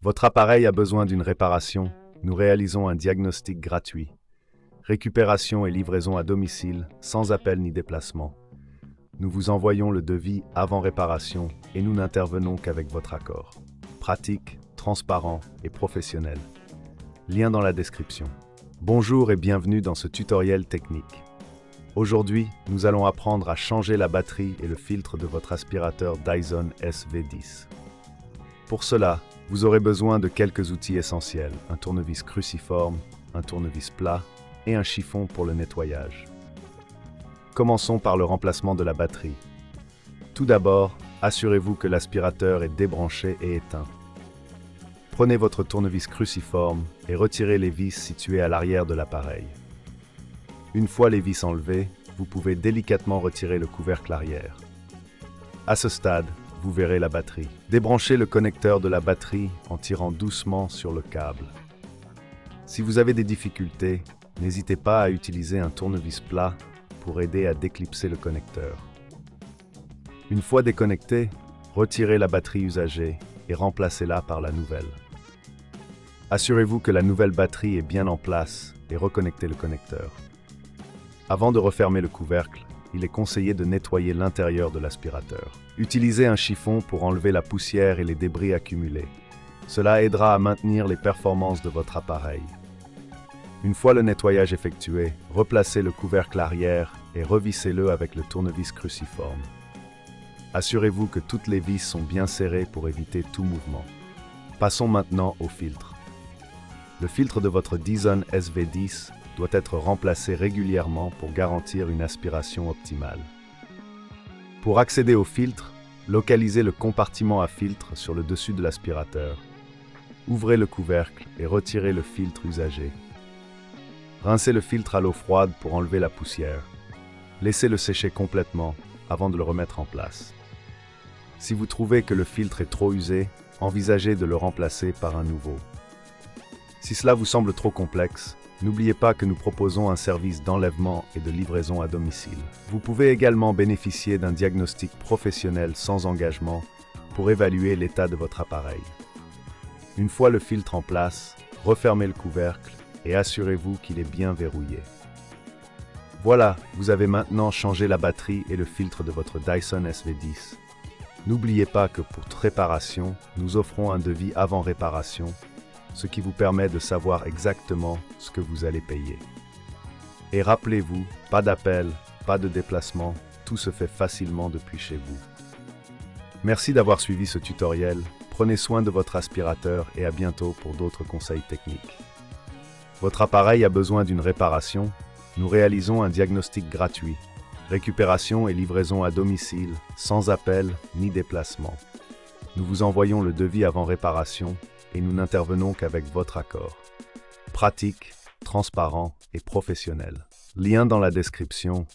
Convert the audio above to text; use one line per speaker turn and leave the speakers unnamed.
Votre appareil a besoin d'une réparation. Nous réalisons un diagnostic gratuit. Récupération et livraison à domicile, sans appel ni déplacement. Nous vous envoyons le devis avant réparation et nous n'intervenons qu'avec votre accord. Pratique, transparent et professionnel. Lien dans la description. Bonjour et bienvenue dans ce tutoriel technique. Aujourd'hui, nous allons apprendre à changer la batterie et le filtre de votre aspirateur Dyson SV10. Pour cela, vous aurez besoin de quelques outils essentiels, un tournevis cruciforme, un tournevis plat et un chiffon pour le nettoyage. Commençons par le remplacement de la batterie. Tout d'abord, assurez-vous que l'aspirateur est débranché et éteint. Prenez votre tournevis cruciforme et retirez les vis situées à l'arrière de l'appareil. Une fois les vis enlevées, vous pouvez délicatement retirer le couvercle arrière. À ce stade, vous verrez la batterie. Débranchez le connecteur de la batterie en tirant doucement sur le câble. Si vous avez des difficultés, n'hésitez pas à utiliser un tournevis plat pour aider à déclipser le connecteur. Une fois déconnecté, retirez la batterie usagée et remplacez-la par la nouvelle. Assurez-vous que la nouvelle batterie est bien en place et reconnectez le connecteur. Avant de refermer le couvercle, il est conseillé de nettoyer l'intérieur de l'aspirateur. Utilisez un chiffon pour enlever la poussière et les débris accumulés. Cela aidera à maintenir les performances de votre appareil. Une fois le nettoyage effectué, replacez le couvercle arrière et revissez-le avec le tournevis cruciforme. Assurez-vous que toutes les vis sont bien serrées pour éviter tout mouvement. Passons maintenant au filtre. Le filtre de votre Dyson SV10 doit être remplacé régulièrement pour garantir une aspiration optimale. Pour accéder au filtre, localisez le compartiment à filtre sur le dessus de l'aspirateur. Ouvrez le couvercle et retirez le filtre usagé. Rincez le filtre à l'eau froide pour enlever la poussière. Laissez-le sécher complètement avant de le remettre en place. Si vous trouvez que le filtre est trop usé, envisagez de le remplacer par un nouveau. Si cela vous semble trop complexe, n'oubliez pas que nous proposons un service d'enlèvement et de livraison à domicile. Vous pouvez également bénéficier d'un diagnostic professionnel sans engagement pour évaluer l'état de votre appareil. Une fois le filtre en place, refermez le couvercle et assurez-vous qu'il est bien verrouillé. Voilà, vous avez maintenant changé la batterie et le filtre de votre Dyson SV10. N'oubliez pas que pour toute réparation, nous offrons un devis avant réparation, ce qui vous permet de savoir exactement ce que vous allez payer. Et rappelez-vous, pas d'appel, pas de déplacement, tout se fait facilement depuis chez vous. Merci d'avoir suivi ce tutoriel, prenez soin de votre aspirateur et à bientôt pour d'autres conseils techniques. Votre appareil a besoin d'une réparation? Nous réalisons un diagnostic gratuit. Récupération et livraison à domicile, sans appel ni déplacement. Nous vous envoyons le devis avant réparation et nous n'intervenons qu'avec votre accord. Pratique, transparent et professionnel. Lien dans la description.